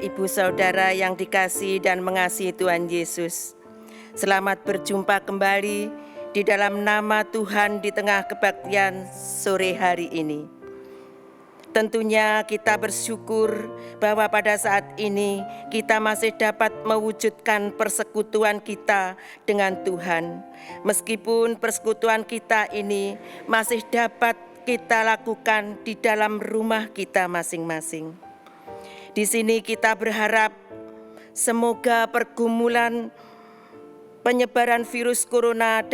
Bapak, Ibu, Saudara yang dikasihi dan mengasihi Tuhan Yesus, selamat berjumpa kembali di dalam nama Tuhan di tengah kebaktian sore hari ini. Tentunya kita bersyukur bahwa pada saat ini kita masih dapat mewujudkan persekutuan kita dengan Tuhan. Meskipun persekutuan kita ini masih dapat kita lakukan di dalam rumah kita masing-masing. Di sini kita berharap semoga pergumulan penyebaran virus corona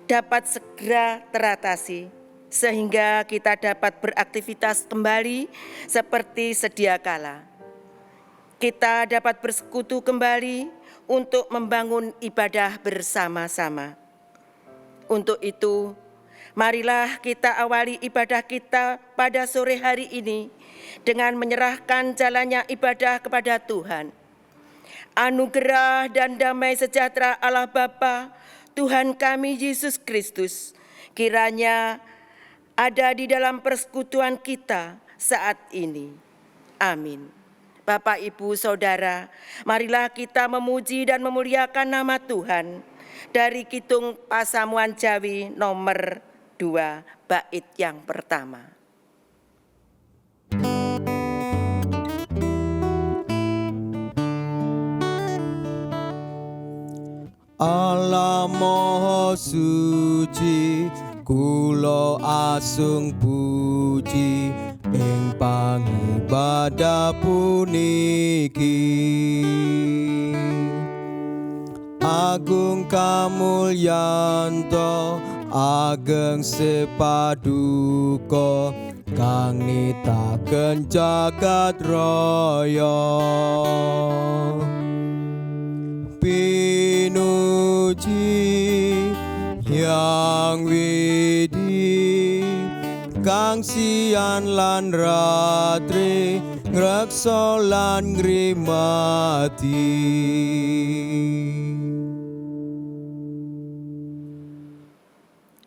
dapat segera teratasi, sehingga kita dapat beraktivitas kembali seperti sedia kala. Kita dapat bersekutu kembali untuk membangun ibadah bersama-sama. Untuk itu, marilah kita awali ibadah kita pada sore hari ini dengan menyerahkan jalannya ibadah kepada Tuhan. Anugerah dan damai sejahtera Allah Bapa, Tuhan kami Yesus Kristus, kiranya ada di dalam persekutuan kita saat ini. Amin. Bapak, Ibu, Saudara, marilah kita memuji dan memuliakan nama Tuhan dari Kidung Pasamuan Jawi nomor 2, bait yang pertama. Allah Maha Suci, kula asung puji ing pangibadah puniki. Agung kamulyanto, ageng sepaduka, kang nitaken jagat raya. Pinuji yang widi, kang sian lan ratri, ngreksa lan ngrimati.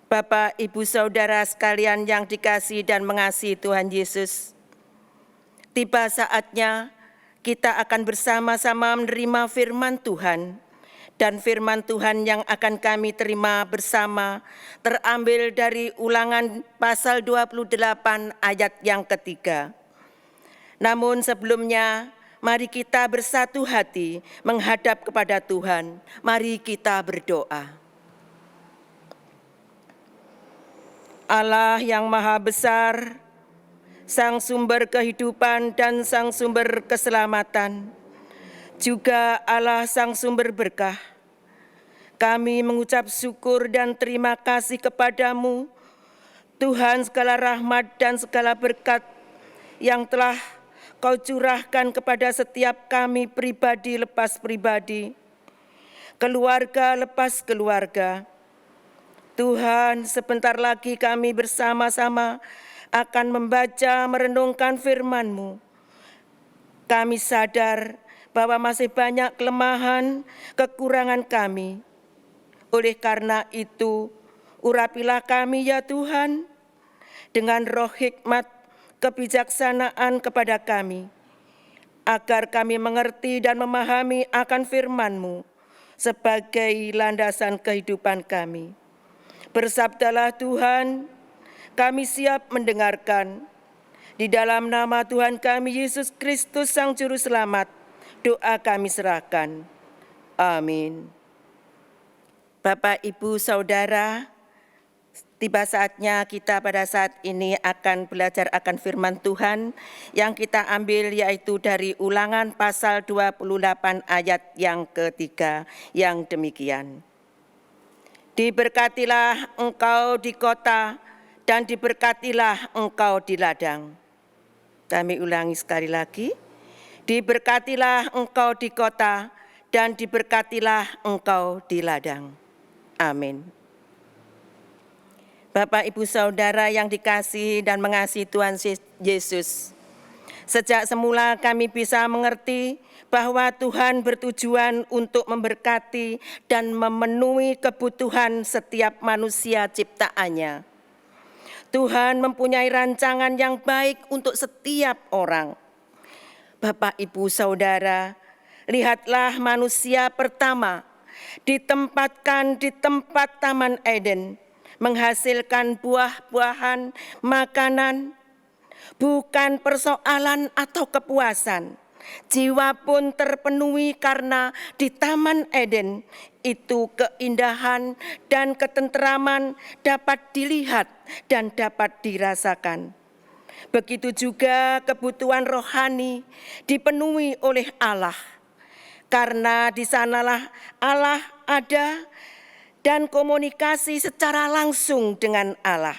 Bapak, Ibu, Saudara sekalian yang dikasihi dan mengasihi Tuhan Yesus, tiba saatnya kita akan bersama-sama menerima firman Tuhan, dan firman Tuhan yang akan kami terima bersama terambil dari Ulangan pasal 28 ayat yang ketiga. Namun sebelumnya, mari kita bersatu hati menghadap kepada Tuhan. Mari kita berdoa. Allah yang Maha Besar, Sang sumber kehidupan dan Sang sumber keselamatan, juga Allah Sang sumber berkah, kami mengucap syukur dan terima kasih kepadamu, Tuhan segala rahmat dan segala berkat yang telah Kau curahkan kepada setiap kami pribadi lepas pribadi, keluarga lepas keluarga. Tuhan, sebentar lagi kami bersama-sama akan membaca merenungkan firman-Mu. Kami sadar bahwa masih banyak kelemahan, kekurangan kami. Oleh karena itu, urapilah kami ya Tuhan, dengan roh hikmat, kebijaksanaan kepada kami, agar kami mengerti dan memahami akan firman-Mu sebagai landasan kehidupan kami. Bersabdalah Tuhan, kami siap mendengarkan. Di dalam nama Tuhan kami Yesus Kristus Sang Juru Selamat, doa kami serahkan. Amin. Bapak, Ibu, Saudara, tiba saatnya kita pada saat ini akan belajar akan firman Tuhan yang kita ambil yaitu dari Ulangan pasal 28 ayat yang ketiga yang demikian. Diberkatilah engkau di kota dan diberkatilah engkau di ladang. Kami ulangi sekali lagi. Diberkatilah engkau di kota dan diberkatilah engkau di ladang. Amin. Bapak, Ibu, Saudara yang dikasihi dan mengasihi Tuhan Yesus, sejak semula kami bisa mengerti bahwa Tuhan bertujuan untuk memberkati dan memenuhi kebutuhan setiap manusia ciptaannya. Tuhan mempunyai rancangan yang baik untuk setiap orang. Bapak, Ibu, Saudara, lihatlah manusia pertama ditempatkan di tempat Taman Eden, menghasilkan buah-buahan, makanan, bukan persoalan atau kepuasan. Jiwa pun terpenuhi karena di Taman Eden itu keindahan dan ketenteraman dapat dilihat dan dapat dirasakan. Begitu juga kebutuhan rohani dipenuhi oleh Allah, karena di sanalah Allah ada dan komunikasi secara langsung dengan Allah.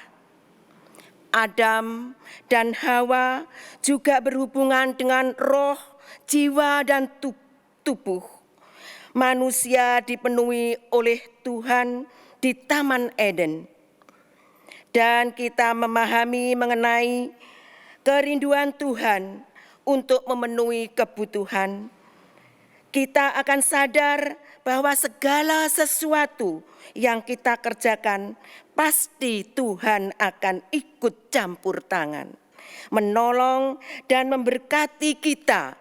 Adam dan Hawa juga berhubungan dengan roh, jiwa, dan tubuh. Manusia dipenuhi oleh Tuhan di Taman Eden. Dan kita memahami mengenai kerinduan Tuhan untuk memenuhi kebutuhan. Kita akan sadar bahwa segala sesuatu yang kita kerjakan pasti Tuhan akan ikut campur tangan, menolong dan memberkati kita.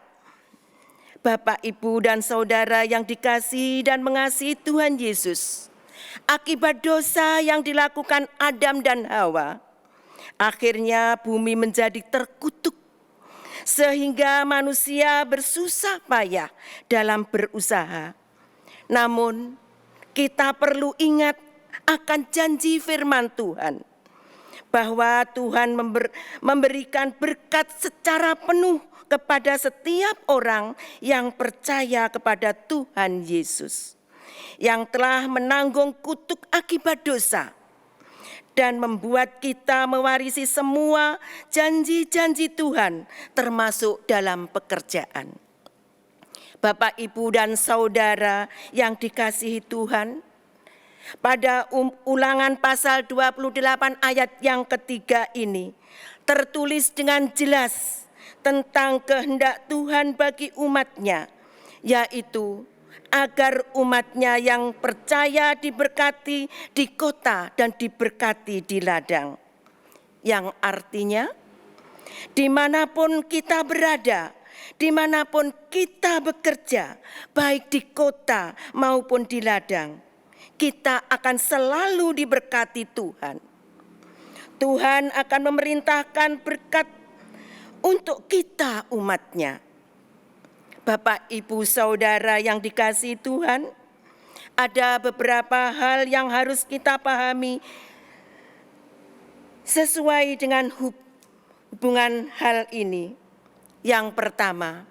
Bapak, Ibu, dan Saudara yang dikasihi dan mengasihi Tuhan Yesus, akibat dosa yang dilakukan Adam dan Hawa, akhirnya bumi menjadi terkutuk, sehingga manusia bersusah payah dalam berusaha. Namun, kita perlu ingat akan janji firman Tuhan, bahwa Tuhan memberikan berkat secara penuh kepada setiap orang yang percaya kepada Tuhan Yesus, yang telah menanggung kutuk akibat dosa, dan membuat kita mewarisi semua janji-janji Tuhan, termasuk dalam pekerjaan. Bapak, Ibu, dan Saudara yang dikasihi Tuhan, pada Ulangan pasal 28 ayat yang ketiga ini tertulis dengan jelas tentang kehendak Tuhan bagi umat-Nya, yaitu agar umat-Nya yang percaya diberkati di kota dan diberkati di ladang. Yang artinya, dimanapun kita berada, dimanapun kita bekerja, baik di kota maupun di ladang, kita akan selalu diberkati Tuhan. Tuhan akan memerintahkan berkat untuk kita umat-Nya. Bapak, Ibu, Saudara yang dikasihi Tuhan, ada beberapa hal yang harus kita pahami sesuai dengan hubungan hal ini. Yang pertama,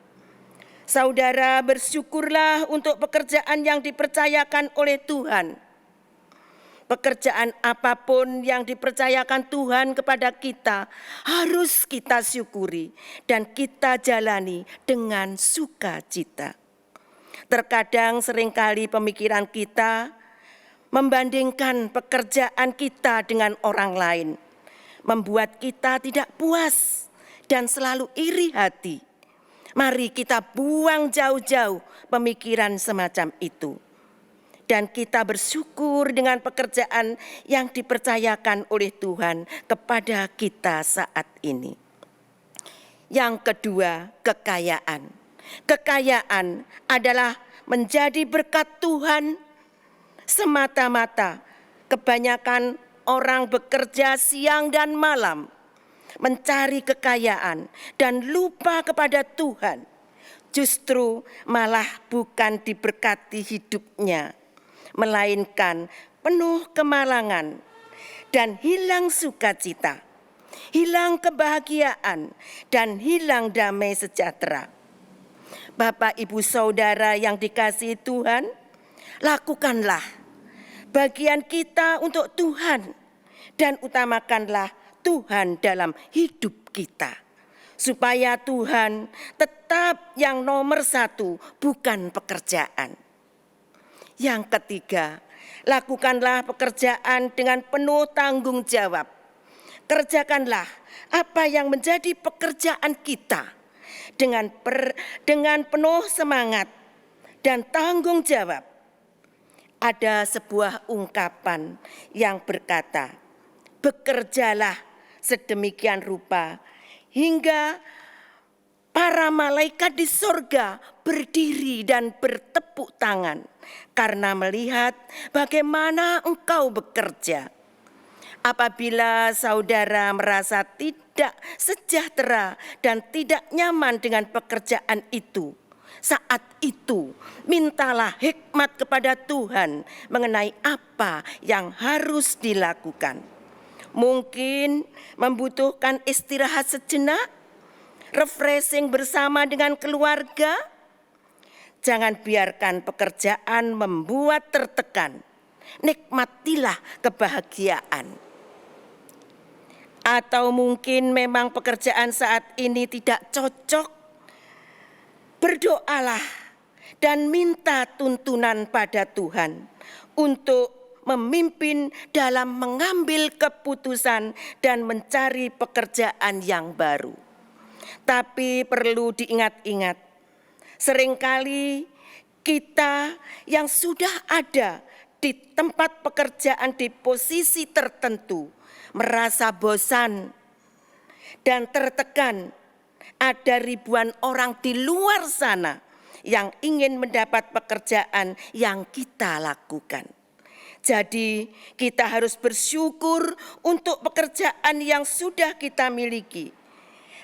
saudara bersyukurlah untuk pekerjaan yang dipercayakan oleh Tuhan. Pekerjaan apapun yang dipercayakan Tuhan kepada kita harus kita syukuri dan kita jalani dengan sukacita. Terkadang seringkali pemikiran kita membandingkan pekerjaan kita dengan orang lain, membuat kita tidak puas dan selalu iri hati. Mari kita buang jauh-jauh pemikiran semacam itu. Dan kita bersyukur dengan pekerjaan yang dipercayakan oleh Tuhan kepada kita saat ini. Yang kedua, kekayaan. Kekayaan adalah menjadi berkat Tuhan semata-mata. Kebanyakan orang bekerja siang dan malam, mencari kekayaan dan lupa kepada Tuhan. Justru malah bukan diberkati hidupnya, melainkan penuh kemalangan dan hilang sukacita, hilang kebahagiaan, dan hilang damai sejahtera. Bapak, Ibu, Saudara yang dikasihi Tuhan, lakukanlah bagian kita untuk Tuhan dan utamakanlah Tuhan dalam hidup kita, supaya Tuhan tetap yang nomor satu, bukan pekerjaan. Yang ketiga, lakukanlah pekerjaan dengan penuh tanggung jawab. Kerjakanlah apa yang menjadi pekerjaan kita dengan penuh semangat dan tanggung jawab. Ada sebuah ungkapan yang berkata, bekerjalah sedemikian rupa hingga Para malaikat di sorga berdiri dan bertepuk tangan karena melihat bagaimana engkau bekerja. Apabila saudara merasa tidak sejahtera dan tidak nyaman dengan pekerjaan itu, saat itu mintalah hikmat kepada Tuhan mengenai apa yang harus dilakukan. Mungkin membutuhkan istirahat sejenak, refreshing bersama dengan keluarga. Jangan biarkan pekerjaan membuat tertekan. Nikmatilah kebahagiaan. Atau mungkin memang pekerjaan saat ini tidak cocok. Berdoalah dan minta tuntunan pada Tuhan untuk memimpin dalam mengambil keputusan dan mencari pekerjaan yang baru. Tapi perlu diingat-ingat, seringkali kita yang sudah ada di tempat pekerjaan di posisi tertentu merasa bosan dan tertekan. Ada ribuan orang di luar sana yang ingin mendapat pekerjaan yang kita lakukan. Jadi kita harus bersyukur untuk pekerjaan yang sudah kita miliki.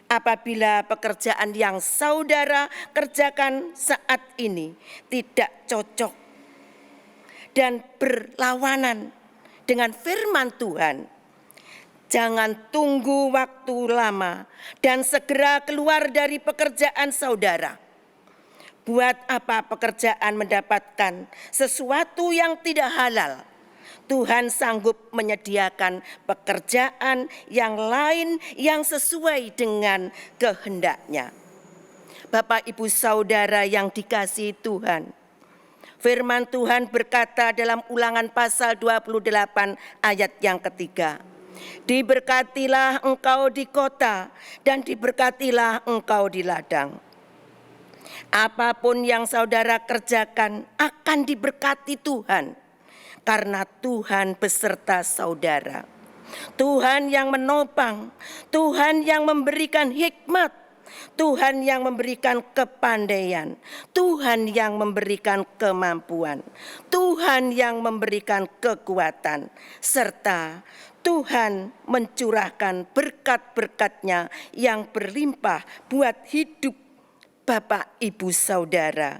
Apabila pekerjaan yang saudara kerjakan saat ini tidak cocok dan berlawanan dengan firman Tuhan, jangan tunggu waktu lama dan segera keluar dari pekerjaan saudara. Buat apa pekerjaan mendapatkan sesuatu yang tidak halal? Tuhan sanggup menyediakan pekerjaan yang lain yang sesuai dengan kehendak-Nya. Bapak, Ibu, Saudara yang dikasihi Tuhan, firman Tuhan berkata dalam Ulangan pasal 28 ayat yang ketiga, diberkatilah engkau di kota dan diberkatilah engkau di ladang. Apapun yang saudara kerjakan akan diberkati Tuhan, karena Tuhan beserta saudara. Tuhan yang menopang, Tuhan yang memberikan hikmat, Tuhan yang memberikan kepandaian, Tuhan yang memberikan kemampuan, Tuhan yang memberikan kekuatan, serta Tuhan mencurahkan berkat-berkat-Nya yang berlimpah buat hidup Bapak, Ibu, Saudara.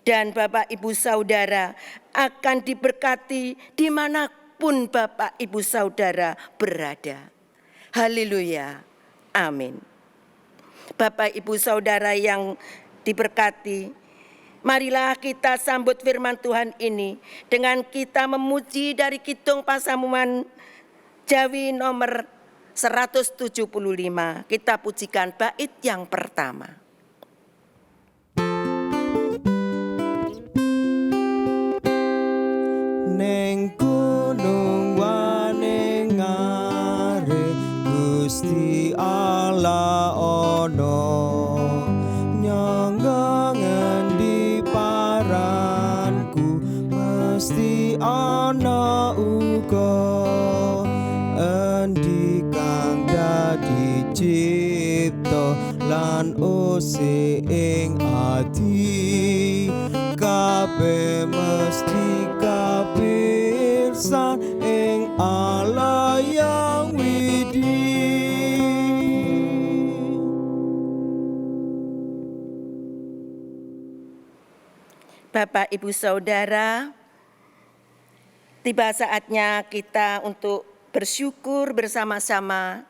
Dan Bapak, Ibu, Saudara akan diberkati dimanapun Bapak, Ibu, Saudara berada. Haleluya, amin. Bapak, Ibu, Saudara yang diberkati, marilah kita sambut firman Tuhan ini dengan kita memuji dari Kidung Pasamuan Jawi nomor 175. Kita pujikan bait yang pertama. Neng gunung wanengare Gusti Allah ono, nyangga ngendi paranku mesti ana uga, endi kang dadi cipta lan ose ing ati, kabeh mesti kapirsan ing Allah yang widi. Bapak, Ibu, Saudara, tiba saatnya kita untuk bersyukur bersama-sama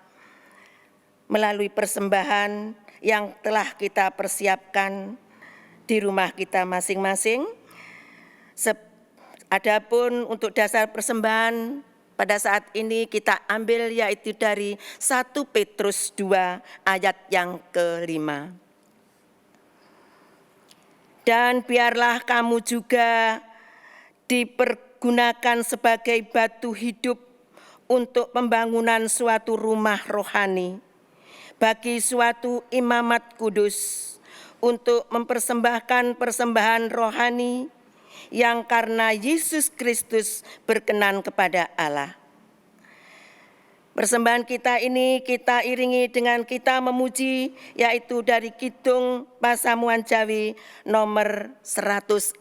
melalui persembahan yang telah kita persiapkan di rumah kita masing-masing. Adapun untuk dasar persembahan pada saat ini kita ambil yaitu dari 1 Petrus 2 ayat yang ke-5. Dan biarlah kamu juga dipergunakan sebagai batu hidup untuk pembangunan suatu rumah rohani bagi suatu imamat kudus, untuk mempersembahkan persembahan rohani yang karena Yesus Kristus berkenan kepada Allah. Persembahan kita ini kita iringi dengan kita memuji, yaitu dari Kidung Pasamuan Jawi nomor 165,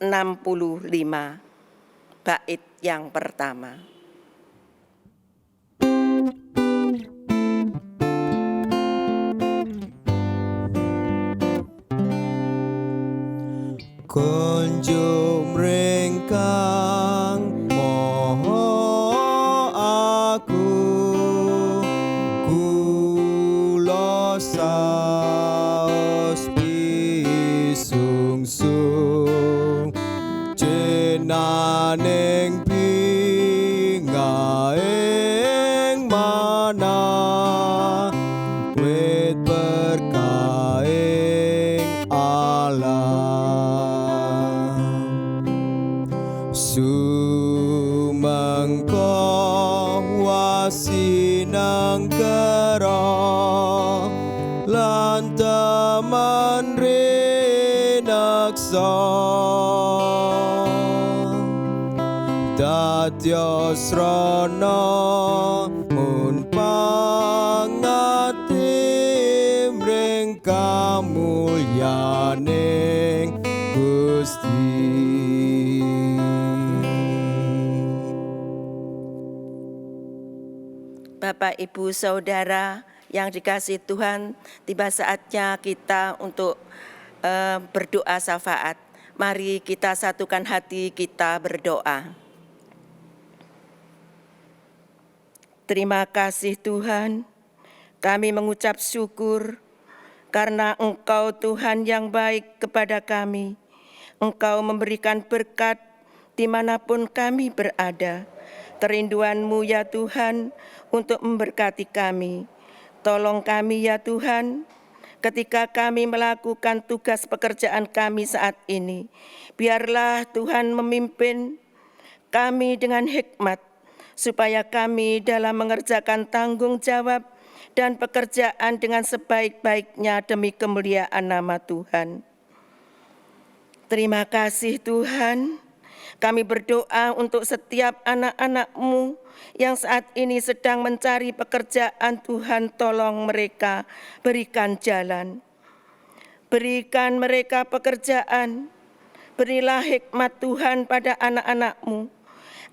bait yang pertama. Kunjung ringkang moho aku kula saos pisungsung jenaning pingaing mana wit berkaing Allah sumangka wasinang kera lan taman rinaksa dadya srana mun pangatim ring kamulyaning Gusti. Bapak, Ibu, Saudara yang dikasihi Tuhan, tiba saatnya kita untuk berdoa syafaat. Mari kita satukan hati, kita berdoa. Terima kasih Tuhan, kami mengucap syukur karena Engkau Tuhan yang baik kepada kami. Engkau memberikan berkat dimanapun kami berada. Kerinduan-Mu ya Tuhan untuk memberkati kami. Tolong kami ya Tuhan, ketika kami melakukan tugas pekerjaan kami saat ini. Biarlah Tuhan memimpin kami dengan hikmat, supaya kami dalam mengerjakan tanggung jawab dan pekerjaan dengan sebaik-baiknya demi kemuliaan nama Tuhan. Terima kasih Tuhan. Kami berdoa untuk setiap anak-anak-Mu yang saat ini sedang mencari pekerjaan. Tuhan, tolong mereka, berikan jalan. Berikan mereka pekerjaan. Berilah hikmat Tuhan pada anak-anak-Mu,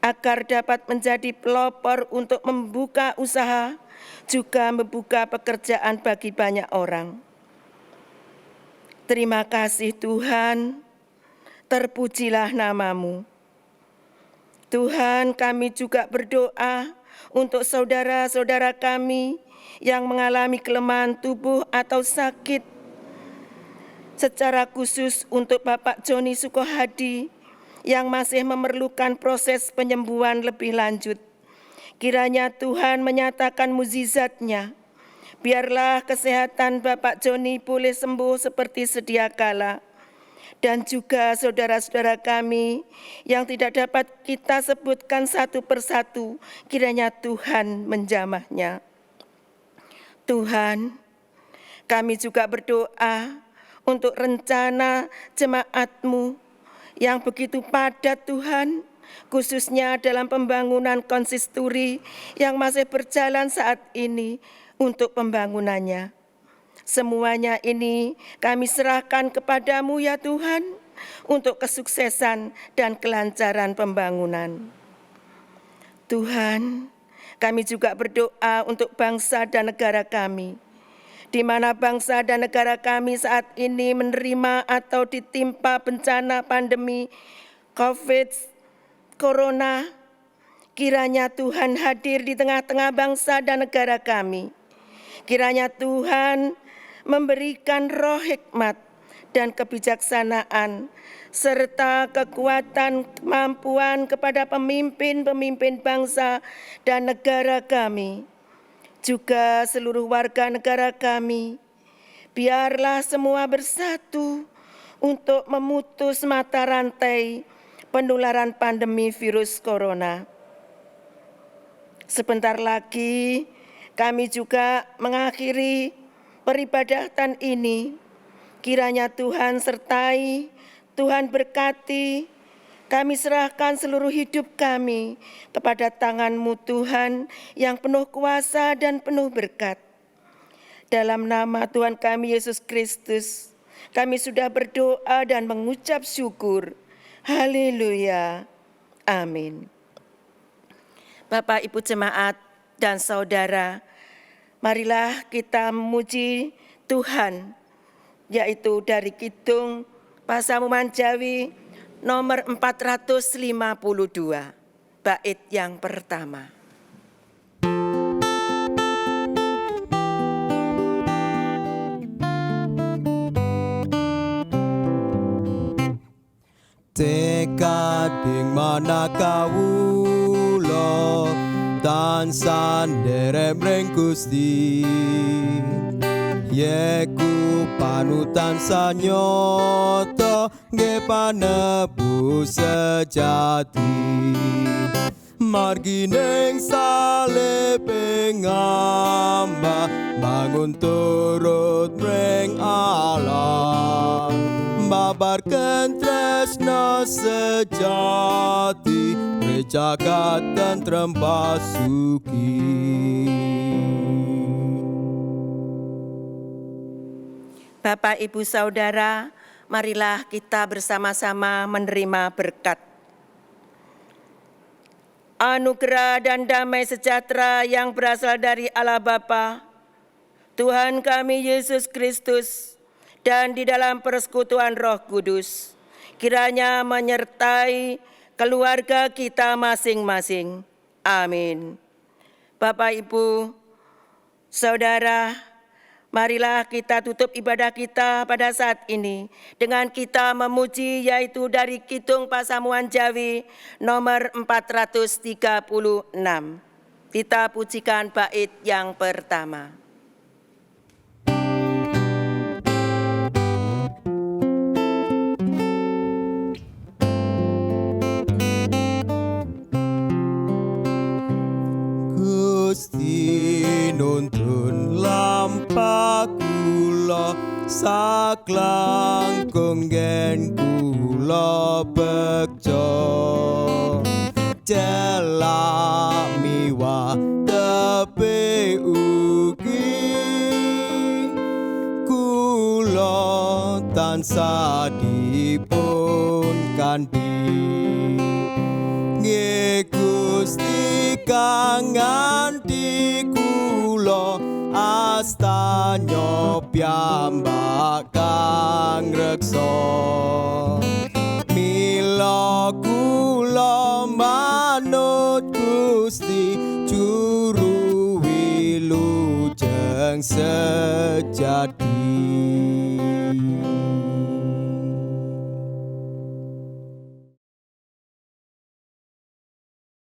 agar dapat menjadi pelopor untuk membuka usaha, juga membuka pekerjaan bagi banyak orang. Terima kasih Tuhan, terpujilah nama-Mu. Tuhan, kami juga berdoa untuk saudara-saudara kami yang mengalami kelemahan tubuh atau sakit. Secara khusus untuk Bapak Joni Sukohadi yang masih memerlukan proses penyembuhan lebih lanjut. Kiranya Tuhan menyatakan mukjizat-Nya. Biarlah kesehatan Bapak Joni boleh sembuh seperti sedia kala. Dan juga saudara-saudara kami yang tidak dapat kita sebutkan satu persatu, kiranya Tuhan menjamahnya. Tuhan, kami juga berdoa untuk rencana jemaat-Mu yang begitu padat Tuhan, khususnya dalam pembangunan konsistori yang masih berjalan saat ini untuk pembangunannya. Semuanya ini kami serahkan kepada-Mu ya Tuhan, untuk kesuksesan dan kelancaran pembangunan. Tuhan, kami juga berdoa untuk bangsa dan negara kami, di mana bangsa dan negara kami saat ini menerima atau ditimpa bencana pandemi COVID Corona. Kiranya Tuhan hadir di tengah-tengah bangsa dan negara kami. Kiranya Tuhan memberikan roh hikmat dan kebijaksanaan, serta kekuatan kemampuan kepada pemimpin-pemimpin bangsa dan negara kami, juga seluruh warga negara kami. Biarlah semua bersatu untuk memutus mata rantai penularan pandemi virus corona. Sebentar lagi kami juga mengakhiri peribadatan ini. Kiranya Tuhan sertai, Tuhan berkati, Kami serahkan seluruh hidup kami kepada tangan-Mu Tuhan yang penuh kuasa dan penuh berkat. Dalam nama Tuhan kami Yesus Kristus, kami sudah berdoa dan mengucap syukur. Haleluya. Amin. Bapak, Ibu jemaat, dan saudara, marilah kita memuji Tuhan, yaitu dari Kidung Pasamuan Jawi nomor 452, bait yang pertama. Tekading manakawulo tansah nderek mring Gusti, yeku panutan sanyata nggih panebus sejati. Margining salibing amba bangun turut mring Allah, babarken tresna sejati, jagat tentrem pasuki. Bapak, Ibu, Saudara, marilah kita bersama-sama menerima berkat. Anugerah dan damai sejahtera yang berasal dari Allah Bapa, Tuhan kami Yesus Kristus, dan di dalam persekutuan Roh Kudus, kiranya menyertai keluarga kita masing-masing. Amin. Bapak, Ibu, Saudara, marilah kita tutup ibadah kita pada saat ini dengan kita memuji, yaitu dari Kidung Pasamuan Jawi nomor 436. Kita pujikan bait yang pertama. Gusti nuntun lampa kula saklang konggen kula bekjo, celak miwah tepe ugi kula tansah dipun kanthi. Nggih Gusti kang nganti kula astanya piyambak kang reksa, mila kula manut Gusti juru wilujeng sejati.